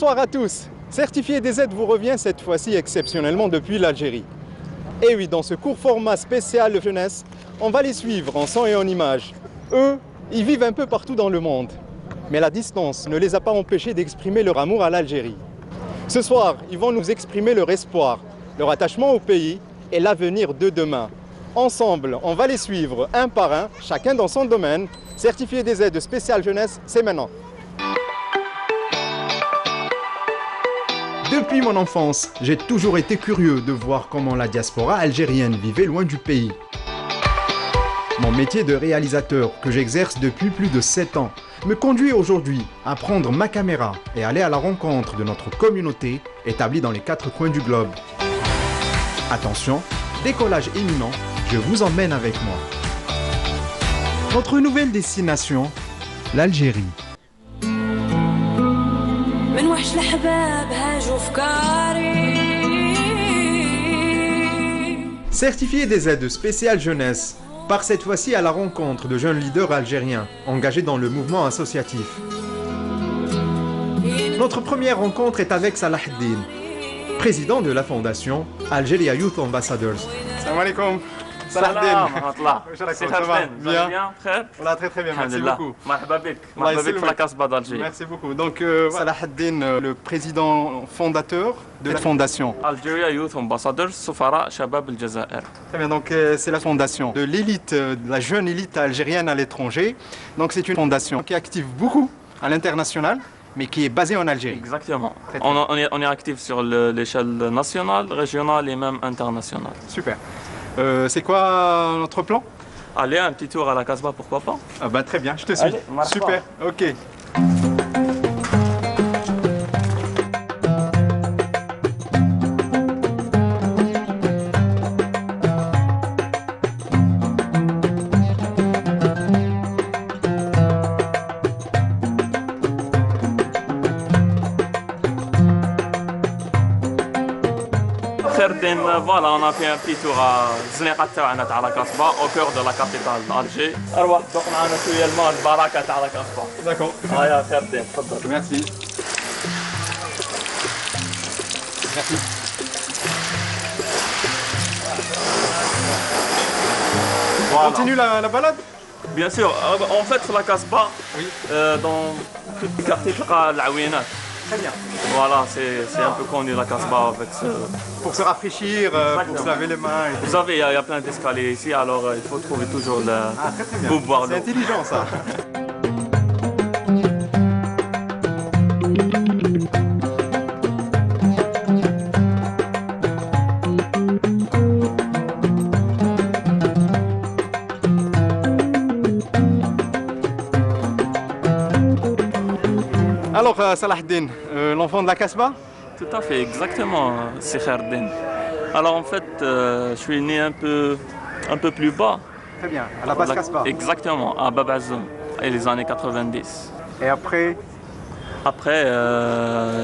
Bonsoir à tous. Certifié DZ vous revient cette fois-ci exceptionnellement depuis l'Algérie. Et oui, dans ce court format spécial jeunesse, on va les suivre en son et en image. Eux, ils vivent un peu partout dans le monde. Mais la distance ne les a pas empêchés d'exprimer leur amour à l'Algérie. Ce soir, ils vont nous exprimer leur espoir, leur attachement au pays et l'avenir de demain. Ensemble, on va les suivre un par un, chacun dans son domaine. Certifié DZ de spécial jeunesse, c'est maintenant. Depuis mon enfance, j'ai toujours été curieux de voir comment la diaspora algérienne vivait loin du pays. Mon métier de réalisateur, que j'exerce depuis plus de 7 ans, me conduit aujourd'hui à prendre ma caméra et aller à la rencontre de notre communauté établie dans les 4 coins du globe. Attention, décollage imminent, je vous emmène avec moi. Notre nouvelle destination, l'Algérie. Certifié DZ de spécial jeunesse, part cette fois-ci à la rencontre de jeunes leaders algériens engagés dans le mouvement associatif. Notre première rencontre est avec Salah Eddine, président de la fondation Algeria Youth Ambassadors. Salam alaikum. Salam rahmatullah. Ça va bien? Frère? Voilà, très bien, merci beaucoup. Marhaba bik. Marhaba bik pour la Casbah d'Alger. Merci beaucoup. Donc, Salah Eddine, le président fondateur de la fondation Algeria Youth Ambassadors, Soufara Shabab al-Jazair. Très bien, donc c'est la fondation de l'élite, de la jeune élite algérienne à l'étranger. Donc c'est une fondation qui est active beaucoup à l'international, mais qui est basée en Algérie. Exactement. On est actif sur l'échelle nationale, régionale et même internationale. Super. C'est quoi notre plan? Allez, un petit tour à la Casbah, pourquoi pas? Ah bah, très bien, je te suis. Allez, super, ok. Voilà, on a fait un petit tour à Zniqat تاعنا تاع la Casbah, au cœur de la capitale d'Alger. أروح ذوق معنا شوية الماء البركة تاع la Casbah. D'accord. هيا خير الدين تفضل. Merci. Merci. On continue la balade? Bien sûr, en fait la Casbah, oui. Dans tout le quartier تلقى العوينات. Très bien. Voilà, c'est un peu connu la Casbah avec ce... Pour se rafraîchir, pour se laver les mains. Et vous savez, il y a plein d'escaliers ici, alors il faut trouver toujours le... très bien. Pour boire l'eau. C'est intelligent ça. Alors, Salah Eddine, l'enfant de la Casbah? Tout à fait, exactement, c'est Kherdin. Alors en fait, je suis né un peu plus bas. Très bien, à la base Casbah. Exactement, à Bab Azoum, et les années 90. Et après? Après,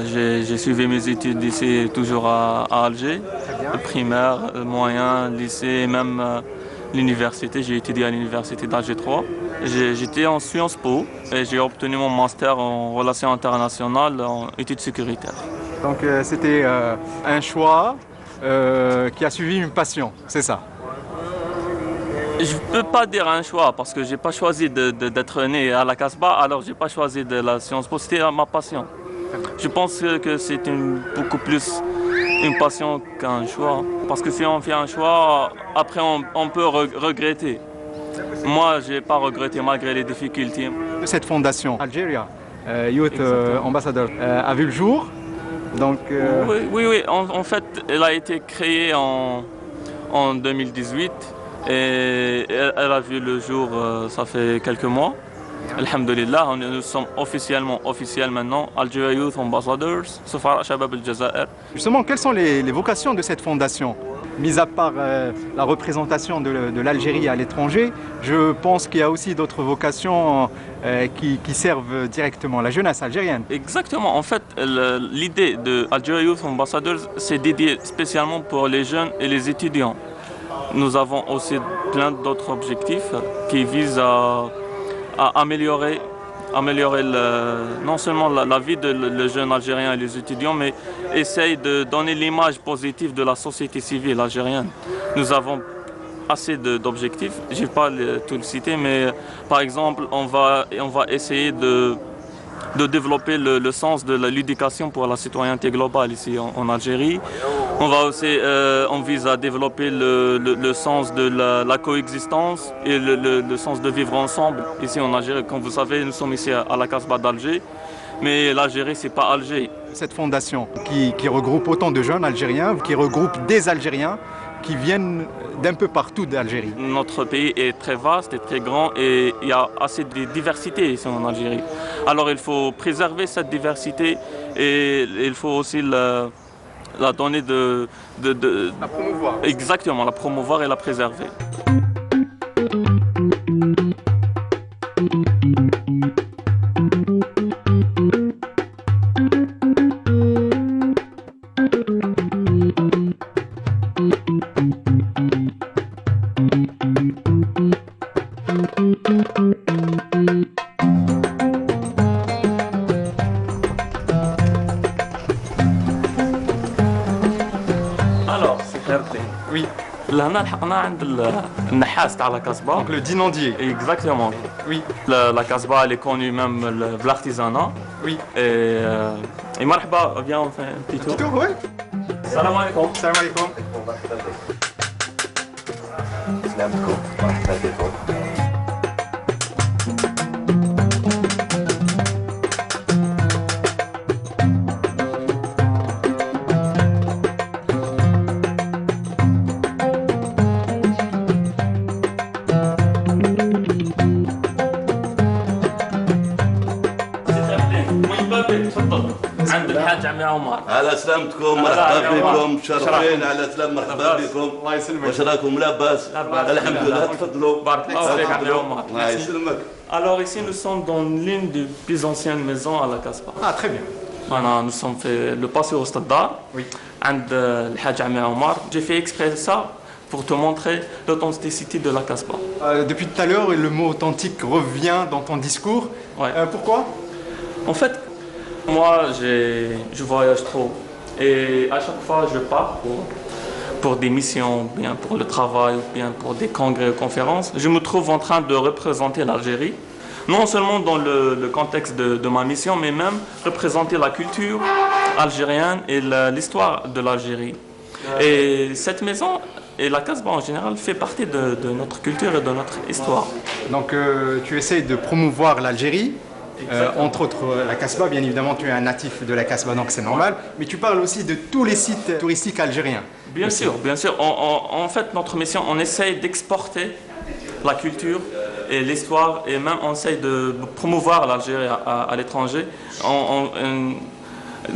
j'ai suivi mes études ici, toujours à Alger. Le primaire, le moyen, lycée, même l'université. J'ai étudié à l'université d'Alger 3. J'étais en Sciences Po et j'ai obtenu mon master en relations internationales en études sécuritaires. Donc c'était un choix qui a suivi une passion, c'est ça? Je ne peux pas dire un choix parce que je n'ai pas choisi d'être né à la Casbah, alors je n'ai pas choisi de la Sciences Po, c'était ma passion. Je pense que c'est beaucoup plus une passion qu'un choix. Parce que si on fait un choix, après on peut regretter. Moi, je n'ai pas regretté malgré les difficultés. Cette fondation, Algeria Youth Ambassador, a vu le jour. Donc, Oui. En fait, elle a été créée en 2018 et elle a vu le jour, ça fait quelques mois. Alhamdulillah, nous sommes officiels maintenant, Algeria Youth Ambassadors, Soufara Shabab al-Jazair. Justement, quelles sont les vocations de cette fondation? Mis à part la représentation de l'Algérie à l'étranger, je pense qu'il y a aussi d'autres vocations qui servent directement la jeunesse algérienne. Exactement. En fait, l'idée de Algeria Youth Ambassadors, c'est dédié spécialement pour les jeunes et les étudiants. Nous avons aussi plein d'autres objectifs qui visent à améliorer améliorer non seulement la vie de jeunes Algériens et les étudiants, mais essaye de donner l'image positive de la société civile algérienne. Nous avons assez d'objectifs, je ne vais pas tout le citer, mais par exemple, on va essayer de développer le sens de l'éducation pour la citoyenneté globale ici en Algérie. On va aussi, on vise à développer le sens de la coexistence et le sens de vivre ensemble ici en Algérie. Comme vous savez, nous sommes ici à la Casbah d'Alger, mais l'Algérie, c'est pas Alger. Cette fondation qui regroupe autant de jeunes Algériens, qui regroupe des Algériens qui viennent d'un peu partout d'Algérie. Notre pays est très vaste et très grand et il y a assez de diversité ici en Algérie. Alors il faut préserver cette diversité et il faut aussi la donner La promouvoir. Exactement, la promouvoir et la préserver. Oui. لهنا لحقنا عند النحاس تاع لا كاسبا. Donc le dinandier. Exactement. Oui. La Casbah elle est connue même de l'artisanat. Oui. Et مرحبا, viens on fait un petit tour. Tour, oui. Salam alaikum. Salam alaikum. عند الحاج عمي عمر. على سلامتكم، مرحبا بكم، مشرفين. على سلام، مرحبا بكم. الله يسلمك. واش راكم؟ لاباس؟ الحمد لله، تفضلوا. بارك الله فيك عمي عمر. الله يسلمك. Alors ici nous sommes dans l'une des plus anciennes maisons à la Casbah. Ah, très bien. Voilà, nous sommes fait le passé au Stade d'Art. Oui. عند الحاج عمي عمر. J'ai fait exprès ça pour te montrer l'authenticité de la Casbah. Depuis tout à l'heure, le mot authentique revient dans ton discours. Ouais. Pourquoi? En fait, moi, je voyage trop. Et à chaque fois, je pars pour des missions, bien pour le travail, bien pour des congrès ou conférences. Je me trouve en train de représenter l'Algérie, non seulement dans le contexte de ma mission, mais même représenter la culture algérienne et l'histoire de l'Algérie. Et cette maison et la Casbah en général fait partie de notre culture et de notre histoire. Donc tu essayes de promouvoir l'Algérie, entre autres la Casbah, bien évidemment tu es un natif de la Casbah donc c'est normal, mais tu parles aussi de tous les sites touristiques algériens. Bien sûr, bien sûr. En fait, notre mission, on essaye d'exporter la culture et l'histoire et même on essaye de promouvoir l'Algérie à l'étranger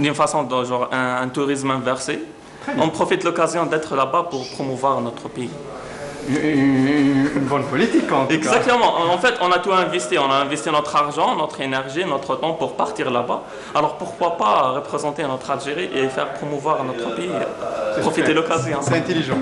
d'une façon de genre un tourisme inversé. On profite de l'occasion d'être là-bas pour promouvoir notre pays. Une bonne politique en tout cas. Exactement. En fait, on a tout investi. On a investi notre argent, notre énergie, notre temps pour partir là-bas. Alors pourquoi pas représenter notre Algérie et faire promouvoir notre pays, profiter de l'occasion. C'est intelligent.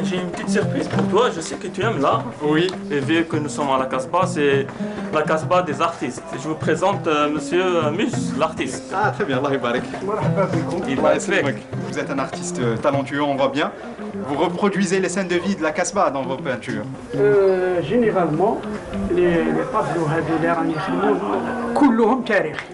J'ai une petite surprise pour toi, je sais que tu aimes l'art. Oui. Et vu que nous sommes à la Casbah, c'est la Casbah des artistes. Je vous présente monsieur Mus, l'artiste. Ah très bien, Allah yabarak. Vous êtes un artiste talentueux, on voit bien. Vous reproduisez les scènes de vie de la Casbah dans vos peintures. Généralement, les tableaux هذو اللي راني يخدموا كلهم تاريخي.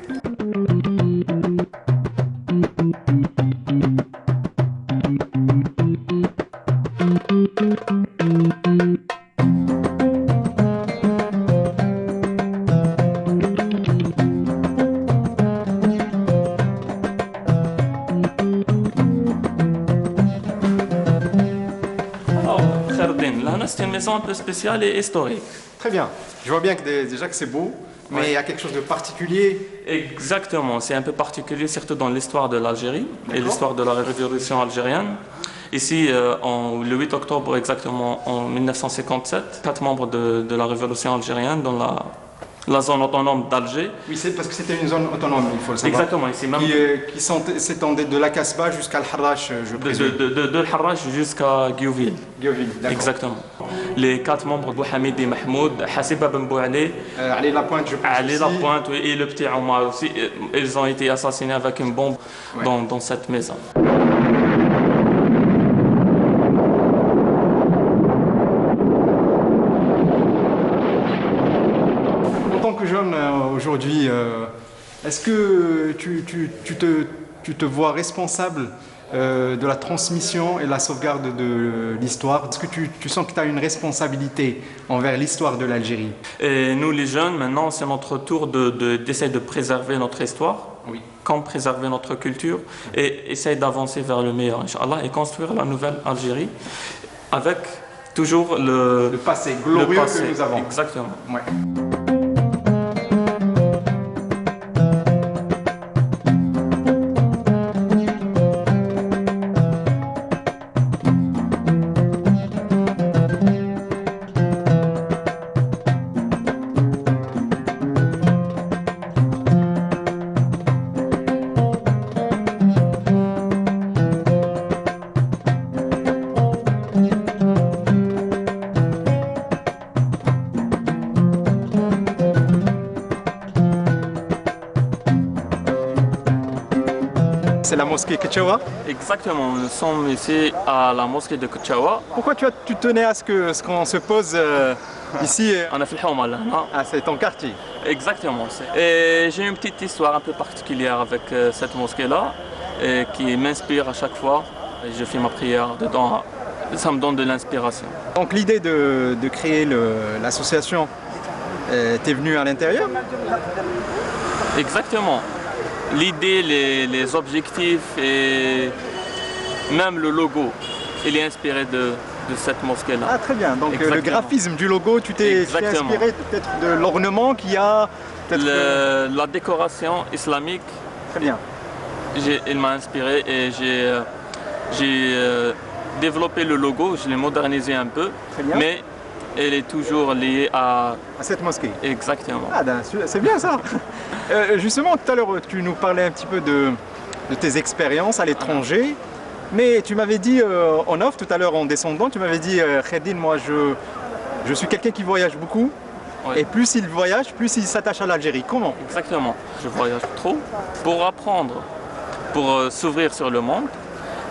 C'est une maison un peu spéciale et historique. Très bien. Je vois bien que déjà que c'est beau. mais il y a quelque chose de particulier. Exactement, c'est un peu particulier, surtout dans l'histoire de l'Algérie et l'histoire de la révolution algérienne. Ici, le 8 octobre exactement en 1957, 4 membres de la révolution algérienne dans la zone autonome d'Alger. Oui, c'est parce que c'était une zone autonome, il faut le savoir. Exactement, ici même. Qui s'étendait de la Casbah jusqu'à Al-Harrach, je présume. De Al-Harrach jusqu'à Giouville. Giouville, d'accord. Exactement. Les 4 membres, Bouhamidi Mahmoud, Hassiba Ben Boualé, Ali Lapointe, je pense. Ali Lapointe, oui, et le petit Omar aussi, ils ont été assassinés avec une bombe dans cette maison. En tant que jeune aujourd'hui, est-ce que tu te vois responsable de la transmission et la sauvegarde de l'histoire? Est-ce que tu sens que tu as une responsabilité envers l'histoire de l'Algérie? Et nous les jeunes, maintenant, c'est notre tour d'essayer de préserver notre histoire, oui, comme préserver notre culture et essayer d'avancer vers le meilleur, Inch'Allah, et construire la nouvelle Algérie avec toujours le passé glorieux que nous avons. Exactement. Ouais. C'est la mosquée Ketchaoua? Exactement, nous sommes ici à la mosquée de Ketchaoua. Pourquoi tu tenais à ce qu'on se pose ici? On a fait le Houma là. Ah, c'est ton quartier. Exactement. Et j'ai une petite histoire un peu particulière avec cette mosquée-là qui m'inspire à chaque fois. Je fais ma prière dedans, ça me donne de l'inspiration. Donc l'idée de créer l'association, t'es venu à l'intérieur? Exactement. L'idée, les objectifs et même le logo, il est inspiré de cette mosquée-là. Ah, très bien. Donc le graphisme du logo, tu t'es inspiré peut-être de l'ornement qu'il y a? La décoration islamique. Très bien. Il m'a inspiré et j'ai développé le logo, je l'ai modernisé un peu. Très bien. Mais elle est toujours liée à cette mosquée. Exactement. Ah, c'est bien ça. Justement, tout à l'heure, tu nous parlais un petit peu de tes expériences à l'étranger, mais tu m'avais dit en off tout à l'heure en descendant, tu m'avais dit Khedine, moi je suis quelqu'un qui voyage beaucoup, oui, et plus il voyage, plus il s'attache à l'Algérie. Comment? Exactement. Je voyage trop pour apprendre, pour s'ouvrir sur le monde,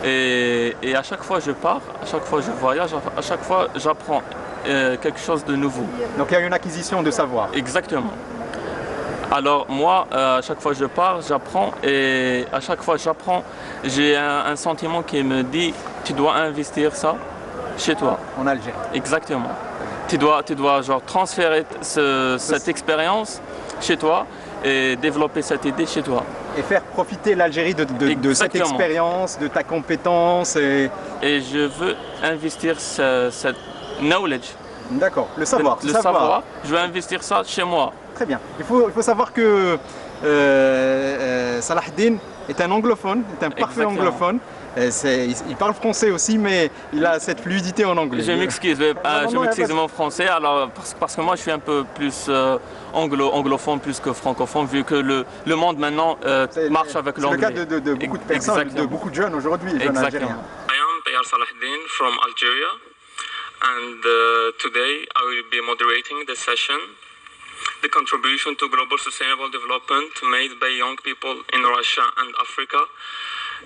et à chaque fois je pars, à chaque fois je voyage, à chaque fois j'apprends quelque chose de nouveau. Donc il y a une acquisition de savoir. Exactement. Alors moi, à chaque fois je pars, j'apprends et à chaque fois j'apprends, j'ai un sentiment qui me dit tu dois investir ça chez toi. En Algérie. Exactement. Tu dois genre transférer cette expérience chez toi et développer cette idée chez toi. Et faire profiter l'Algérie de cette expérience, de ta compétence. Et je veux investir cette knowledge. D'accord, le savoir. Le savoir, je veux investir ça chez moi. Très bien. Il faut savoir que Salah Eddine est un anglophone, est un parfait anglophone. Il parle français aussi, mais il a cette fluidité en anglais. Je m'excuse, je m'excuse mon français, alors, parce que moi je suis un peu plus anglophone plus que francophone, vu que le monde maintenant marche avec l'anglais. C'est le cas de beaucoup de personnes, de beaucoup de jeunes aujourd'hui, jeunes algériens. I am Tayar Salah Eddine from Algeria, and today I will be moderating the session. The contribution to global sustainable development made by young people in Russia and Africa.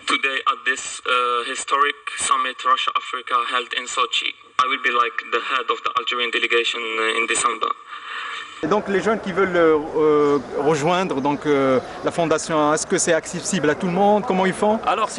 Today at this historic summit Russia-Africa held in Sochi. I will be like the head of the Algerian delegation in December. Et donc les jeunes qui veulent rejoindre donc, la fondation, est-ce que c'est accessible à tout le monde? Comment ils font? Alors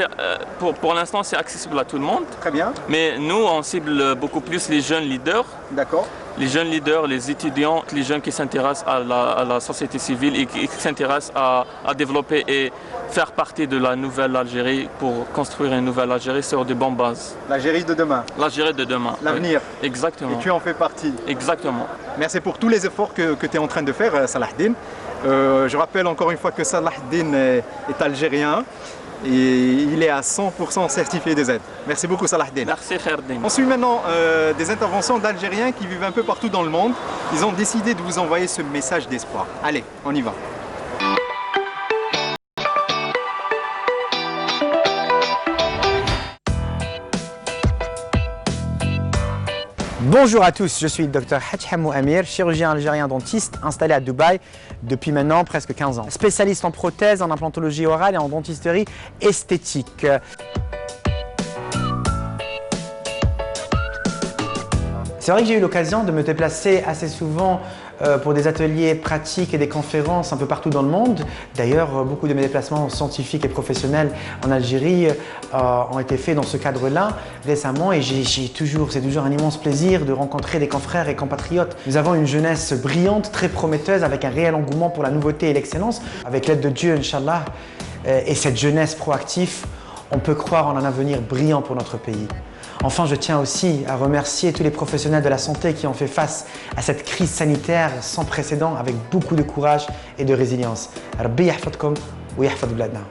pour l'instant c'est accessible à tout le monde. Très bien. Mais nous on cible beaucoup plus les jeunes leaders. D'accord. les jeunes leaders, les étudiants, les jeunes qui s'intéressent à la société civile et qui s'intéressent à développer et faire partie de la nouvelle Algérie pour construire une nouvelle Algérie sur de bonnes bases. L'Algérie de demain. L'Algérie de demain. L'avenir. Oui. Exactement. Et tu en fais partie. Exactement. Merci pour tous les efforts que tu es en train de faire, Salahdine. Je rappelle encore une fois que Salahdine est algérien et il est à 100% certifié des aides. Merci beaucoup, Salahdine. Merci, Kherdine. On suit maintenant des interventions d'Algériens qui vivent un peu partout dans le monde. Ils ont décidé de vous envoyer ce message d'espoir. Allez, on y va. Bonjour à tous, je suis le Dr Hadjhamou Amir, chirurgien algérien dentiste installé à Dubaï depuis maintenant presque 15 ans. Spécialiste en prothèses, en implantologie orale et en dentisterie esthétique. C'est vrai que j'ai eu l'occasion de me déplacer assez souvent pour des ateliers pratiques et des conférences un peu partout dans le monde. D'ailleurs, beaucoup de mes déplacements scientifiques et professionnels en Algérie ont été faits dans ce cadre-là récemment et c'est toujours un immense plaisir de rencontrer des confrères et compatriotes. Nous avons une jeunesse brillante, très prometteuse, avec un réel engouement pour la nouveauté et l'excellence. Avec l'aide de Dieu, Inch'Allah, et cette jeunesse proactive, on peut croire en un avenir brillant pour notre pays. Enfin, je tiens aussi à remercier tous les professionnels de la santé qui ont fait face à cette crise sanitaire sans précédent avec beaucoup de courage et de résilience. Rabbi yahfadkom wa yahfad bladna.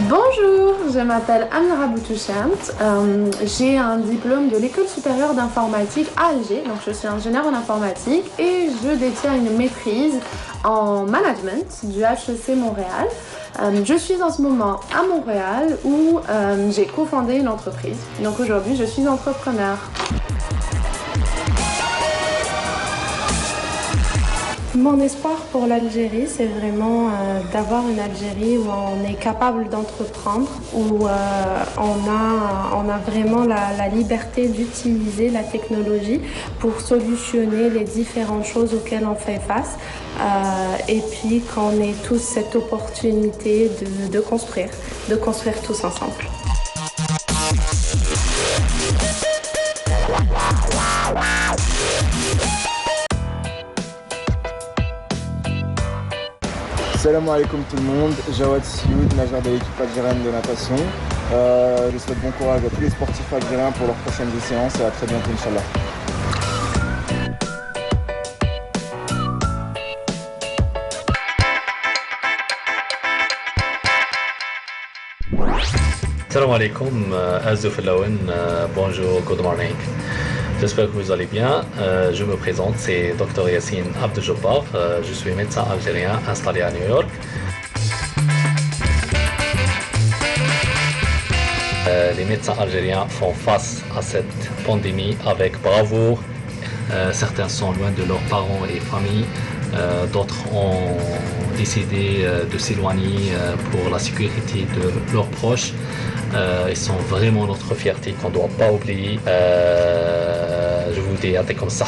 Bonjour, je m'appelle Amira Boutouchant, j'ai un diplôme de l'école supérieure d'informatique à Alger, donc je suis ingénieure en informatique et je détiens une maîtrise en management du HEC Montréal. Je suis en ce moment à Montréal où j'ai cofondé une entreprise, donc aujourd'hui je suis entrepreneur. Mon espoir pour l'Algérie, c'est vraiment d'avoir une Algérie où on est capable d'entreprendre, où on a vraiment la liberté d'utiliser la technologie pour solutionner les différentes choses auxquelles on fait face et puis qu'on ait tous cette opportunité de construire tous ensemble. Salam alaikum tout le monde, Jawad Sioud, nageur de l'équipe algérienne de natation. Je souhaite bon courage à tous les sportifs algériens pour leurs prochaines séances et à très bientôt, Inch'Allah. Salam alaikum, Azouf Laouen, bonjour, good morning. J'espère que vous allez bien. Je me présente, c'est Dr Yassine Abdeljabbar. Je suis médecin algérien installé à New York. Les médecins algériens font face à cette pandémie avec bravoure. Certains sont loin de leurs parents et familles. D'autres ont décidé de s'éloigner pour la sécurité de leurs proches. Ils sont vraiment notre fierté qu'on ne doit pas oublier. Je vous dis, comme ça,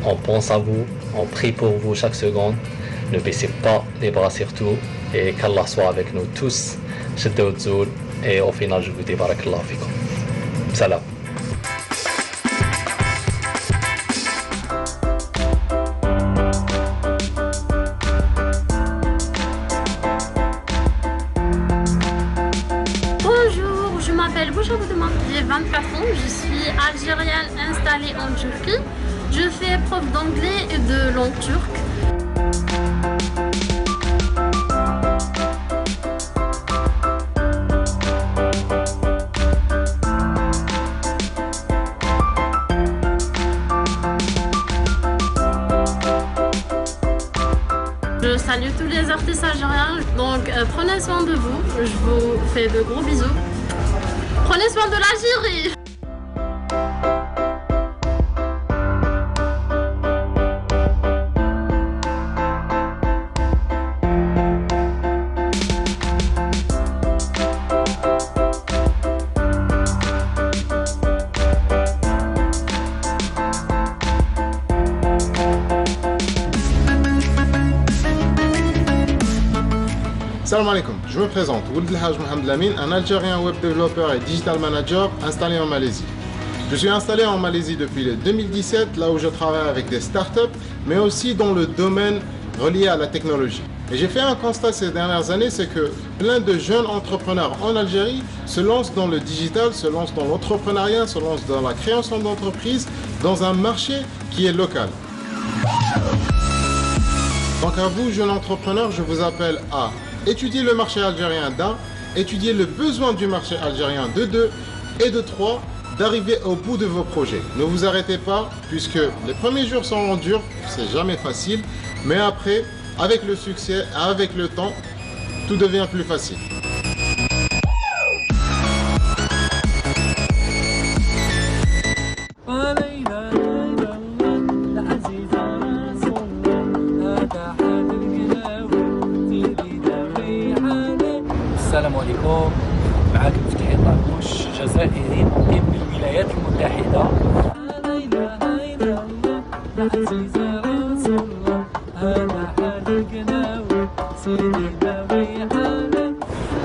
on pense à vous, on prie pour vous chaque seconde. Ne baissez pas les bras surtout et qu'Allah soit avec nous tous. Et au final, je vous dis barakallah fikum. Salam. Bonjour, je m'appelle Bouchra Boudouman, j'ai 24 ans, je suis algérienne installée en Turquie. Je fais prof d'anglais et de langue turque. Je salue tous les artistes algériens, donc prenez soin de vous, je vous fais de gros bisous. Prenez soin de l'Algérie. Salam alaikum, je me présente, Ould El Haj Mohamed Lamine, un Algérien web développeur et digital manager installé en Malaisie. Je suis installé en Malaisie depuis le 2017, là où je travaille avec des startups, mais aussi dans le domaine relié à la technologie. Et j'ai fait un constat ces dernières années, c'est que plein de jeunes entrepreneurs en Algérie se lancent dans le digital, se lancent dans l'entrepreneuriat, se lancent dans la création d'entreprises, dans un marché qui est local. Donc à vous, jeunes entrepreneurs, je vous appelle à étudier le marché algérien d'un, étudier le besoin du marché algérien de deux, et de trois, d'arriver au bout de vos projets. Ne vous arrêtez pas, puisque les premiers jours sont durs, c'est jamais facile, mais après, avec le succès, avec le temps, tout devient plus facile. السلام عليكم، معاكم فتحي طربوش جزائري مقيم بالولايات المتحدة.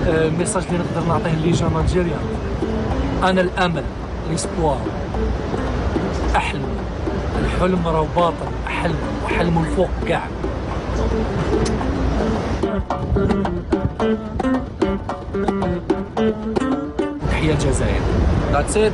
الميساج اللي نقدر نعطيه لي جون الجيريان، أنا الأمل، ليسبوار، أحلم، الحلم راه باطل، أحلم وحلم الفوق كاع. تحية الجزائر. That's it.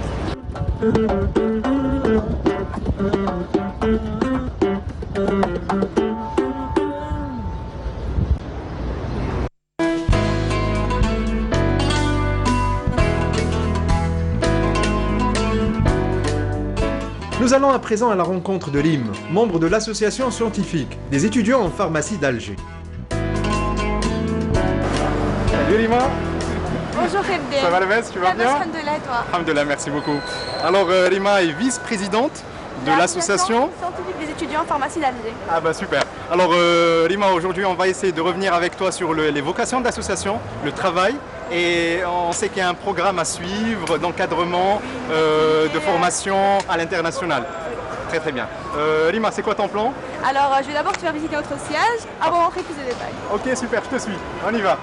Nous allons à présent à la rencontre de Lim, membre de l'association scientifique des étudiants en pharmacie d'Alger. Salut Lima. Bonjour Hebden. Ça va le best, tu vas bien? Alhamdulillah, toi. Alhamdulillah, merci beaucoup. Alors Lima est vice-présidente de l'association scientifique des étudiants en pharmacie d'Alger. Ah bah super. Alors Lima, aujourd'hui on va essayer de revenir avec toi sur les vocations de l'association, le travail, et on sait qu'il y a un programme à suivre d'encadrement, de formation à l'international. Très très bien. Lima, c'est quoi ton plan? Alors je vais d'abord te faire visiter notre siège avant d'entrer plus de détails. Ok super, je te suis. On y va.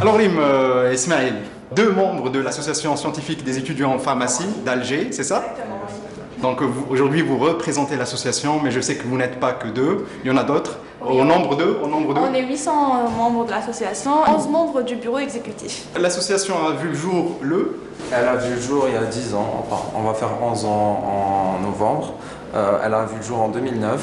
Alors Lim, Ismaël, deux membres de l'association scientifique des étudiants en pharmacie d'Alger, c'est ça? Donc aujourd'hui vous représentez l'association, mais je sais que vous n'êtes pas que deux, il y en a d'autres. Oui, au nombre d'eux? On est 800 membres de l'association, 11 membres du bureau exécutif. L'association a vu le jour Elle a vu le jour il y a 10 ans, enfin on va faire 11 ans en novembre. Elle a vu le jour en 2009.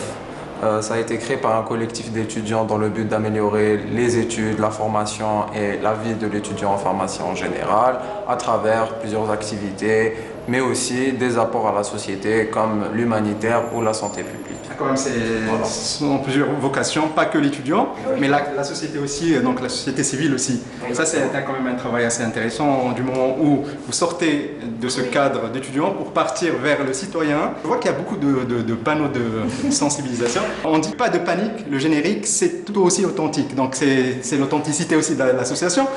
Ça a été créé par un collectif d'étudiants dans le but d'améliorer les études, la formation et la vie de l'étudiant en pharmacie en général à travers plusieurs activités, mais aussi des apports à la société comme l'humanitaire ou la santé publique. Quand même, ce sont plusieurs vocations, pas que l'étudiant, mais la société aussi, donc la société civile aussi. Ça, c'est quand même un travail assez intéressant du moment où vous sortez de ce cadre d'étudiant pour partir vers le citoyen. Je vois qu'il y a beaucoup de panneaux de sensibilisation. On ne dit pas de panique, le générique, c'est tout aussi authentique. Donc, c'est l'authenticité aussi de l'association.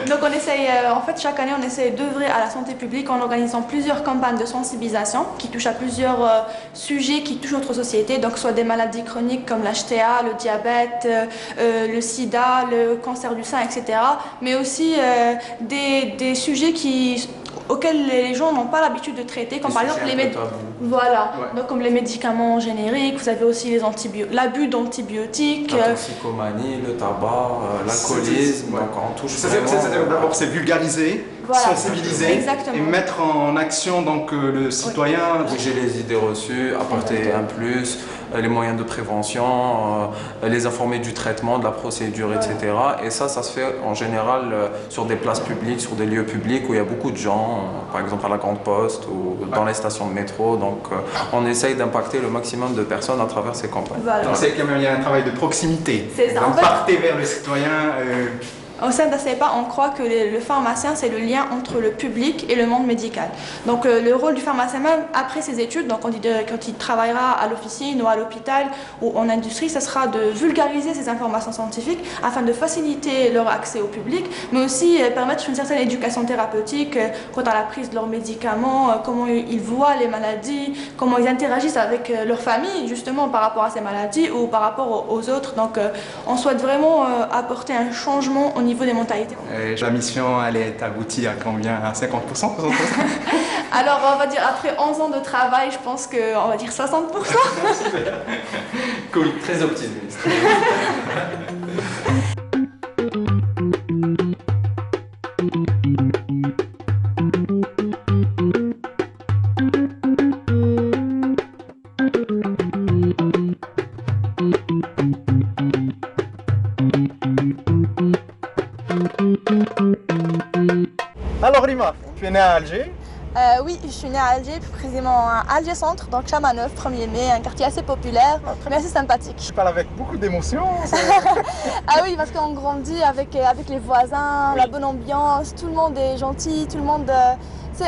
Donc, on essaye, en fait, chaque année, on essaye d'œuvrer à la santé publique en organisant plusieurs campagnes de sensibilisation qui touchent à plusieurs sujets qui touchent notre société, donc soit des maladies chroniques comme l'HTA, le diabète, le sida, le cancer du sein, etc. Mais aussi des sujets auxquels les gens n'ont pas l'habitude de traiter, comme par exemple donc comme les médicaments génériques, vous avez aussi l'abus d'antibiotiques, la toxicomanie, le tabac, l'alcoolisme, donc on touche d'abord c'est vulgariser, sensibiliser et mettre en action donc le citoyen. Bouger les idées reçues, apporter un plus, les moyens de prévention, les informer du traitement, de la procédure, etc. Et ça se fait en général sur des places publiques, sur des lieux publics où il y a beaucoup de gens, par exemple à la Grande Poste ou dans les stations de métro. Donc on essaye d'impacter le maximum de personnes à travers ces campagnes. Voilà. Donc c'est quand même il y a un travail de proximité. C'est ça. Donc partez vers le citoyen. Au sein d'ACEPA, on croit que le pharmacien, c'est le lien entre le public et le monde médical. Donc le rôle du pharmacien, même après ses études, donc quand il travaillera à l'officine ou à l'hôpital ou en industrie, ce sera de vulgariser ces informations scientifiques afin de faciliter leur accès au public, mais aussi permettre une certaine éducation thérapeutique quant à la prise de leurs médicaments, comment ils voient les maladies, comment ils interagissent avec leur famille justement par rapport à ces maladies ou par rapport aux autres. Donc on souhaite vraiment apporter un changement au niveau des mentalités. La mission, elle est aboutie à combien? À 50%? Alors, on va dire, après 11 ans de travail, je pense qu'on va dire 60%. Cool, très optimiste. Alors Rima, tu es née à Alger? Oui, je suis née à Alger, plus précisément à Alger Centre, donc Chamaneuf, 1er mai, un quartier assez populaire, mais assez sympathique. Tu parles avec beaucoup d'émotion. Ah oui, parce qu'on grandit avec les voisins, oui. La bonne ambiance, tout le monde est gentil, tout le monde...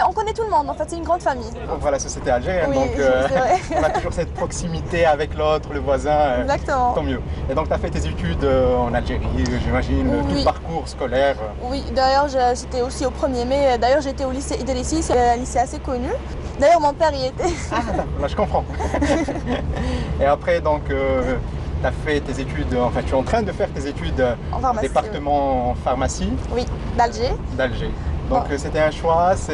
on connaît tout le monde, en fait, c'est une grande famille. On voit la société algérienne, oui, donc on a toujours cette proximité avec l'autre, le voisin. Exactement. Tant mieux. Et donc tu as fait tes études en Algérie, j'imagine, oui. Tout le parcours scolaire. Oui, d'ailleurs c'était aussi au 1er mai, d'ailleurs j'étais au lycée Idrissi, c'est un lycée assez connu. D'ailleurs mon père y était. Ah, là je comprends. Et après donc... tu as fait tes études, enfin tu es en train de faire tes études en pharmacie, département en pharmacie. Oui, d'Alger. D'Alger. Donc c'était un choix, tu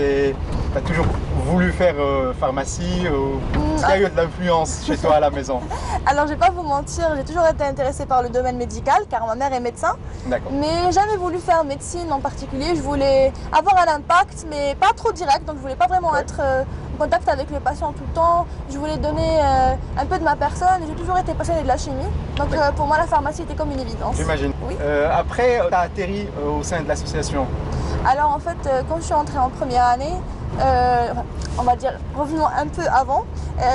as toujours voulu faire pharmacie ou est-ce qu'il y a eu de l'influence chez toi à la maison? Alors je vais pas vous mentir, j'ai toujours été intéressée par le domaine médical car ma mère est médecin. D'accord. Mais jamais voulu faire médecine en particulier, je voulais avoir un impact mais pas trop direct, donc je voulais pas vraiment être en contact avec les patients tout le temps. Je voulais donner un peu de ma personne, j'ai toujours été passionnée de la chimie. Donc pour moi la pharmacie était comme une évidence. J'imagine. Oui. Après tu as atterri au sein de l'association. Alors en fait, quand je suis entrée en première année, on va dire, revenons un peu avant,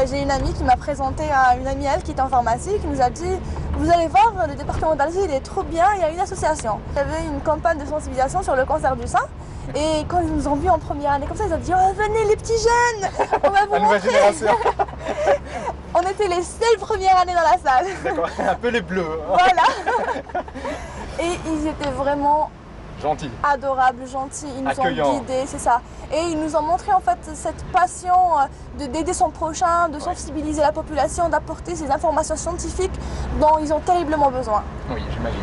j'ai une amie qui m'a présenté à une amie elle qui était en pharmacie, qui nous a dit « Vous allez voir, le département d'Alger, il est trop bien, il y a une association ». Il y avait une campagne de sensibilisation sur le cancer du sein. Et quand ils nous ont vus en première année comme ça, ils ont dit « Oh, venez les petits jeunes, on va vous montrer ». On était les seules premières années dans la salle. D'accord, un peu les bleus. Voilà. Et ils étaient vraiment... Gentil. Adorables, gentils, ils nous accueillant. Ont guidés, c'est ça. Et ils nous ont montré en fait cette passion d'aider son prochain, de sensibiliser la population, d'apporter ces informations scientifiques dont ils ont terriblement besoin. Oui, j'imagine.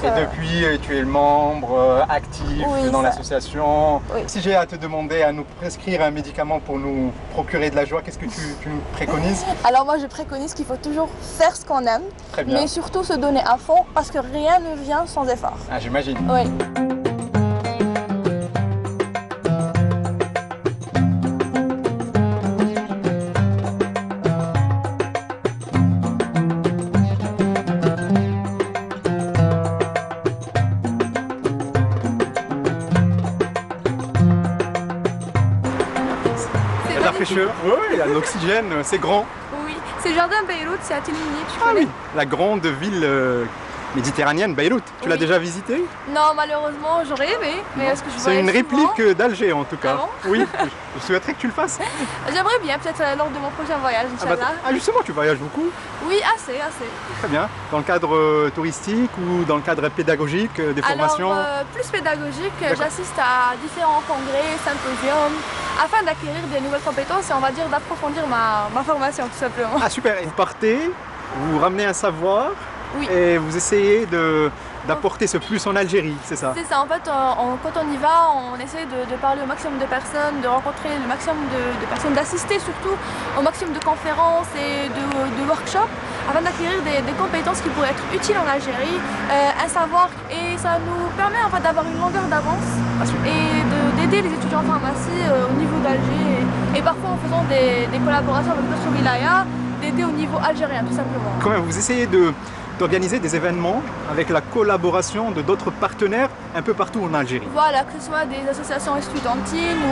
Et depuis, tu es le membre actif dans l'association. Oui. Si j'ai à te demander à nous prescrire un médicament pour nous procurer de la joie, qu'est-ce que tu nous préconises? Alors moi, je préconise qu'il faut toujours faire ce qu'on aime, mais surtout se donner à fond parce que rien ne vient sans effort. Ah, j'imagine. Oui. fraîcheur, il y a de l'oxygène, c'est grand. Oui, c'est le jardin Beyrouth, c'est à Téléminique, tu connais? Oui, la grande ville méditerranéenne, Beyrouth. Tu l'as déjà visitée? Non, malheureusement, j'aurais aimé, mais est-ce que je C'est une réplique d'Alger en tout cas. Ah bon? Oui, je souhaiterais que tu le fasses. J'aimerais bien, peut-être lors de mon prochain voyage, Inch'Allah. Ah justement, tu voyages beaucoup? Oui, assez. Très bien. Dans le cadre touristique ou dans le cadre pédagogique, des formations? Alors, plus pédagogique, j'assiste à différents congrès, symposiums, afin d'acquérir des nouvelles compétences et on va dire d'approfondir ma formation tout simplement. Ah super, et vous partez, vous ramenez un savoir et vous essayez d'apporter ce plus en Algérie, c'est ça? C'est ça, en fait, quand on y va, on essaie de parler au maximum de personnes, de rencontrer le maximum de personnes, d'assister surtout au maximum de conférences et de workshops afin d'acquérir des compétences qui pourraient être utiles en Algérie, un savoir, et ça nous permet en fait d'avoir une longueur d'avance et d'aider les étudiants en pharmacie au niveau d'Alger et parfois en faisant des collaborations avec d'autres wilayas d'aider au niveau algérien, tout simplement. Quand même, vous essayez d'organiser des événements avec la collaboration de d'autres partenaires un peu partout en Algérie. Voilà, que ce soit des associations estudiantines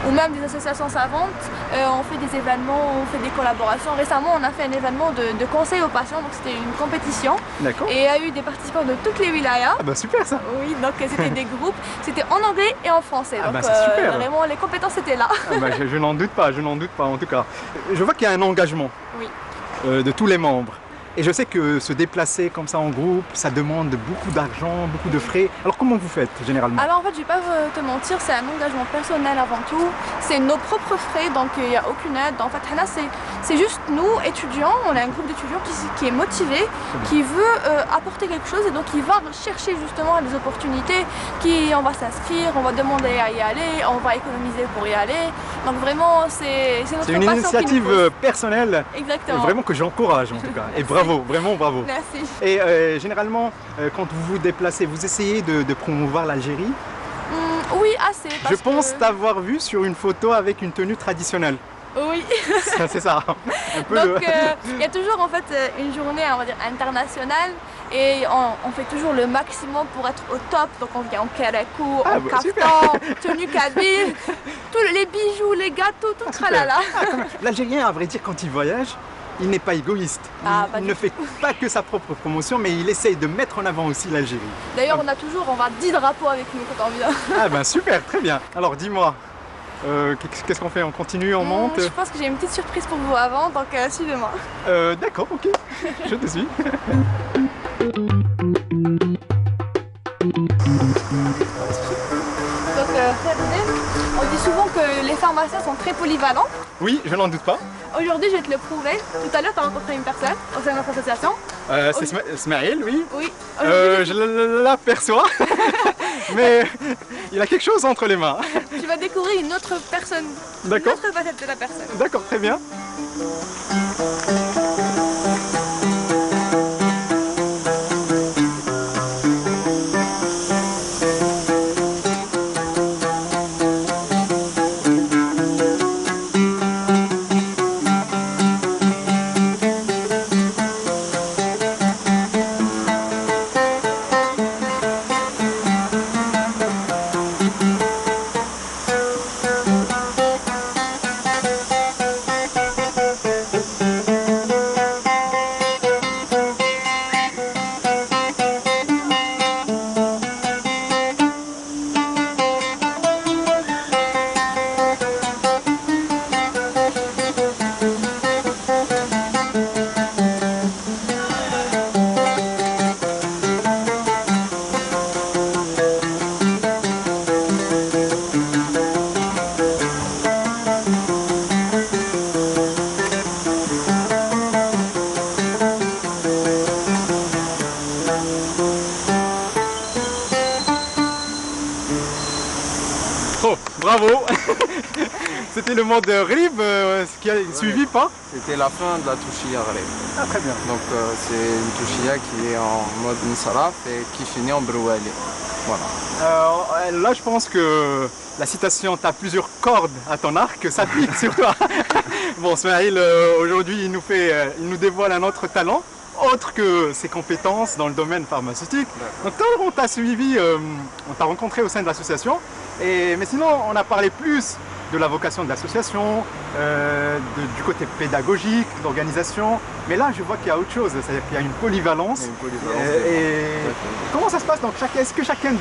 ou même des associations savantes, on fait des événements, on fait des collaborations. Récemment, on a fait un événement de conseil aux patients, donc c'était une compétition. D'accord. Et il y a eu des participants de toutes les wilayas. Ah bah super ça. Oui, donc c'était des groupes, c'était en anglais et en français. Ah donc bah c'est super. Vraiment, les compétences étaient là. Ah bah, je n'en doute pas, en tout cas. Je vois qu'il y a un engagement Oui. de tous les membres. Et je sais que se déplacer comme ça en groupe, ça demande beaucoup d'argent, beaucoup de frais. Alors comment vous faites généralement? Alors en fait, je vais pas te mentir, c'est un engagement personnel avant tout. C'est nos propres frais, donc il n'y a aucune aide. En fait, Hana, c'est juste nous, étudiants, on a un groupe d'étudiants qui est motivé, qui veut apporter quelque chose et donc il va chercher justement des opportunités, on va s'inscrire, on va demander à y aller, on va économiser pour y aller. Donc vraiment, c'est notre passion. C'est une initiative personnelle. Exactement. Vraiment que j'encourage en tout cas. Et bravo, vraiment bravo. Merci. Et généralement, quand vous vous déplacez, vous essayez de promouvoir l'Algérie? Oui, assez. Je pense t'avoir vu sur une photo avec une tenue traditionnelle. Oui. C'est ça. Un peu donc il y a toujours en fait une journée, on va dire, internationale et on fait toujours le maximum pour être au top. Donc on vient en kérékou, en kaftan, tenue kabyle, tous les bijoux, les gâteaux, tout tralala. L'Algérien, à vrai dire, quand il voyage, il n'est pas égoïste. Il ne fait pas que sa propre promotion, mais il essaye de mettre en avant aussi l'Algérie. D'ailleurs, on a toujours 10 drapeaux avec nous quand on vient. Ah ben super, très bien. Alors dis-moi, qu'est-ce qu'on fait? On continue, on monte? Je pense que j'ai une petite surprise pour vous avant, donc suivez-moi. D'accord, ok, je te suis. Donc, on dit souvent que les pharmaciens sont très polyvalents. Oui, je n'en doute pas. Aujourd'hui, je vais te le prouver. Tout à l'heure, tu as rencontré une personne au sein de notre association. C'est Smaïl, oui. Oui. Je l'aperçois, mais il a quelque chose entre les mains. Tu vas découvrir une autre personne, une autre facette de la personne. D'accord, très bien. Bravo. C'était le mode Rib, ce qui a suivi pas? C'était la fin de la touchia Rib. Ah, très bien. Donc c'est une touchia qui est en mode Nsaraf et qui finit en Brouali. Voilà. Là, je pense que la citation « t'as plusieurs cordes à ton arc » s'applique sur toi. Bon, Smaïl, aujourd'hui, il nous dévoile un autre talent, autre que ses compétences dans le domaine pharmaceutique. Donc, on t'a suivi, on t'a rencontré au sein de l'association, mais sinon, on a parlé plus de la vocation de l'association, du côté pédagogique, d'organisation. Mais là, je vois qu'il y a autre chose, c'est-à-dire qu'il y a une polyvalence. Et comment ça se passe? Donc, est-ce que chacun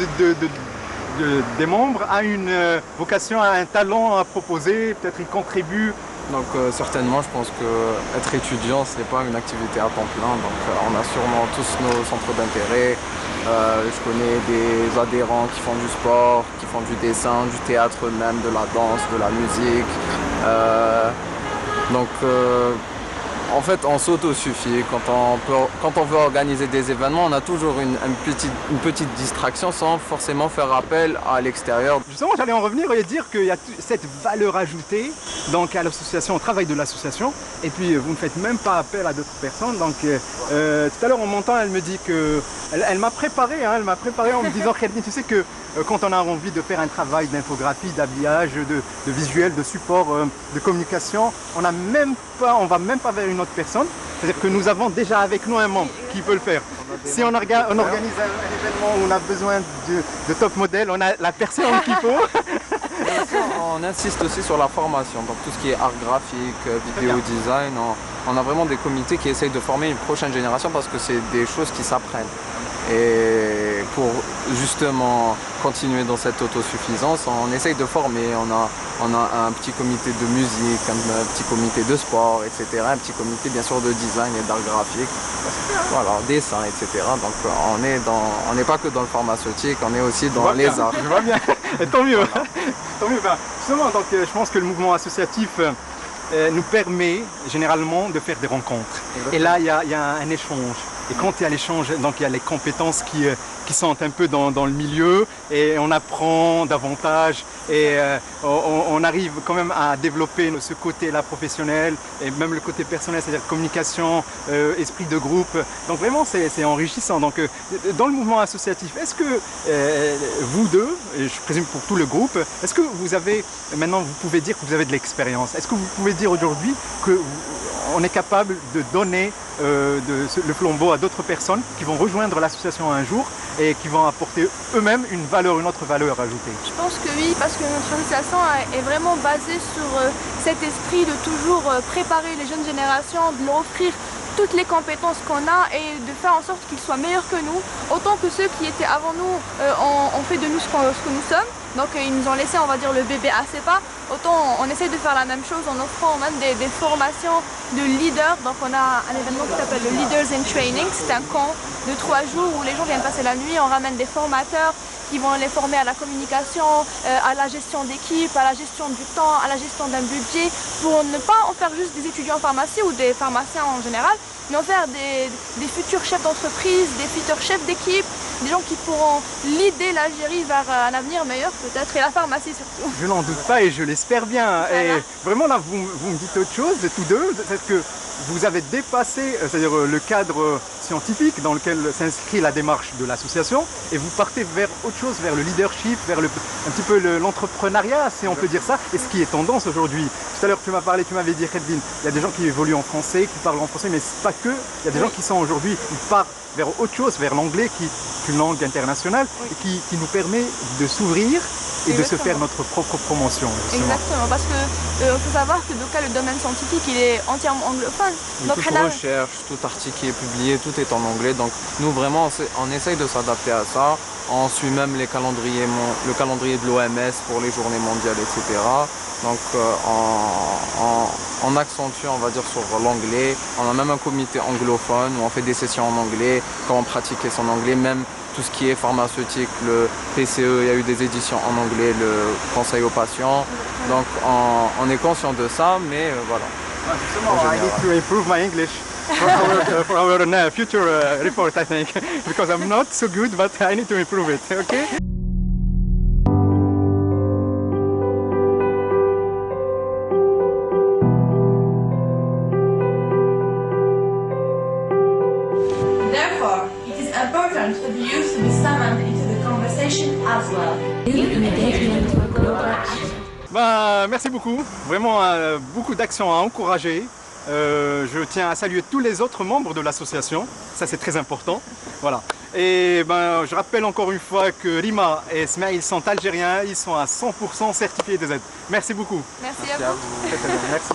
des membres a une vocation, a un talent à proposer? Peut-être il contribue? Donc certainement, je pense qu'être étudiant, ce n'est pas une activité à temps plein. Donc on a sûrement tous nos centres d'intérêt. Je connais des adhérents qui font du sport, qui font du dessin, du théâtre même, de la danse, de la musique. En fait, on s'autosuffit. Quand on veut organiser des événements, on a toujours une petite distraction sans forcément faire appel à l'extérieur. Justement, j'allais en revenir et dire qu'il y a cette valeur ajoutée donc, à l'association, au travail de l'association. Et puis, vous ne faites même pas appel à d'autres personnes. Donc, tout à l'heure, en montant, elle me dit que... Elle m'a préparé, elle m'a préparé en me disant, Kherdine, tu sais que quand on a envie de faire un travail d'infographie, d'habillage, de visuel, de support, de communication, on va même pas vers une notre personne. C'est-à-dire que nous avons déjà avec nous un membre qui peut le faire. Si on organise un événement où on a besoin de top modèle, on a la personne qu'il faut. On insiste aussi sur la formation, donc tout ce qui est art graphique, vidéo design. On a vraiment des comités qui essayent de former une prochaine génération parce que c'est des choses qui s'apprennent. Et pour justement continuer dans cette autosuffisance, on essaye de former. On a un petit comité de musique, un petit comité de sport, etc. Un petit comité bien sûr de design et d'art graphique. Voilà, dessin, etc. Donc on n'est pas que dans le pharmaceutique, on est aussi dans les arts. Je vois bien, et tant mieux. Tant mieux. Ben, justement, donc, je pense que le mouvement associatif nous permet généralement de faire des rencontres. Exactement. Et là, il y a un échange. Et quand il y a l'échange, donc il y a les compétences qui sont un peu dans le milieu et on apprend davantage et on arrive quand même à développer ce côté-là professionnel et même le côté personnel, c'est-à-dire communication, esprit de groupe. Donc vraiment, c'est enrichissant. Donc dans le mouvement associatif, est-ce que vous deux, et je présume pour tout le groupe, est-ce que vous avez, maintenant vous pouvez dire que vous avez de l'expérience? Est-ce que vous pouvez dire aujourd'hui qu'on est capable de donner le flambeau à d'autres personnes qui vont rejoindre l'association un jour et qui vont apporter eux-mêmes une autre valeur ajoutée? Je pense que oui, parce que notre association est vraiment basée sur cet esprit de toujours préparer les jeunes générations, de leur offrir toutes les compétences qu'on a et de faire en sorte qu'ils soient meilleurs que nous. Autant que ceux qui étaient avant nous ont fait de nous ce que nous sommes. Donc ils nous ont laissé, on va dire, le bébé à ses pas. Autant on essaie de faire la même chose en offrant même des formations de leaders. Donc on a un événement qui s'appelle le Leaders in Training. C'est un camp de 3 jours où les gens viennent passer la nuit. On ramène des formateurs qui vont les former à la communication, à la gestion d'équipe, à la gestion du temps, à la gestion d'un budget, pour ne pas en faire juste des étudiants en pharmacie ou des pharmaciens en général, mais en faire des futurs chefs d'entreprise, des futurs chefs d'équipe, des gens qui pourront leader l'Algérie vers un avenir meilleur peut-être, et la pharmacie surtout. Je n'en doute pas et je l'espère bien. Et vraiment là, vous me dites autre chose, tous deux, c'est que vous avez dépassé, c'est-à-dire le cadre scientifique dans lequel s'inscrit la démarche de l'association et vous partez vers autre chose, vers le leadership, vers un petit peu l'entrepreneuriat, si on peut dire ça, et ce qui est tendance aujourd'hui. Tout à l'heure, tu m'avais dit, Kheldin, il y a des gens qui évoluent en français, qui parlent en français, mais c'est pas que. Il y a des gens qui sont aujourd'hui, ils partent vers autre chose, vers l'anglais, qui est une langue internationale, et qui nous permet de s'ouvrir et de se faire notre propre promotion. Justement. Exactement, parce que faut savoir que le domaine scientifique, il est entièrement anglophone. Donc, toute recherche, tout article qui est publié, tout est en anglais. Donc nous vraiment, on essaye de s'adapter à ça. On suit même le calendrier de l'OMS pour les journées mondiales, etc. Donc on accentue, on va dire, sur l'anglais. On a même un comité anglophone où on fait des sessions en anglais, comment pratiquer son anglais, même tout ce qui est pharmaceutique, le PCE, il y a eu des éditions en anglais, le conseil aux patients. Donc on est conscient de ça, mais voilà. I need to improve my English for our future report, I think, because I'm not so good, but I need to improve it, okay? Therefore, it is important for the youth to be summoned into the conversation as well. Merci beaucoup, vraiment beaucoup d'actions à encourager. Je tiens à saluer tous les autres membres de l'association, ça c'est très important. Voilà. Et je rappelle encore une fois que Rima et Smaïl sont algériens, ils sont à 100% certifiés des aides. Merci beaucoup. Merci à vous. Très bien, merci.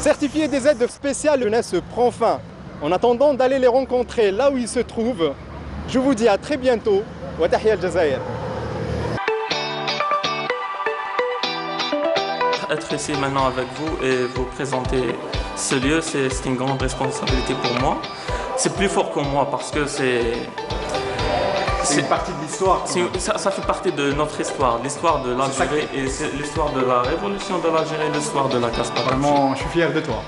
Certifié des aides spéciales, le jeunesse prend fin. En attendant d'aller les rencontrer là où ils se trouvent, je vous dis à très bientôt. Wa tahia al-Jazair. Être ici maintenant avec vous et vous présenter ce lieu, c'est une grande responsabilité pour moi. C'est plus fort que moi parce que C'est une partie de l'histoire. Ça fait partie de notre histoire, l'histoire de l'Algérie et c'est l'histoire de la révolution de l'Algérie, l'histoire de la Casbah. Vraiment, je suis fier de toi.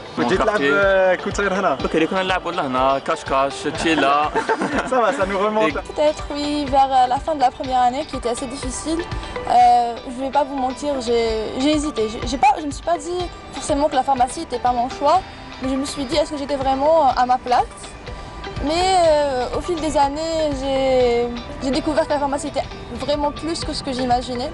Ça va, ça nous remonte. Peut-être oui, vers la fin de la première année qui était assez difficile. Je ne vais pas vous mentir, j'ai hésité. Je ne me suis pas dit forcément que la pharmacie n'était pas mon choix, mais je me suis dit est-ce que j'étais vraiment à ma place. Mais au fil des années, j'ai découvert que la pharmacie était vraiment plus que ce que j'imaginais.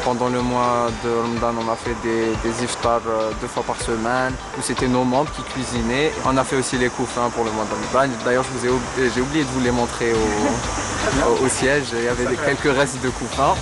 Pendant le mois de Ramadan, on a fait des iftars 2 fois par semaine, où c'était nos membres qui cuisinaient. On a fait aussi les couffins pour le mois de Ramadan. D'ailleurs, j'ai oublié de vous les montrer au siège. Il y avait quelques restes de couffins.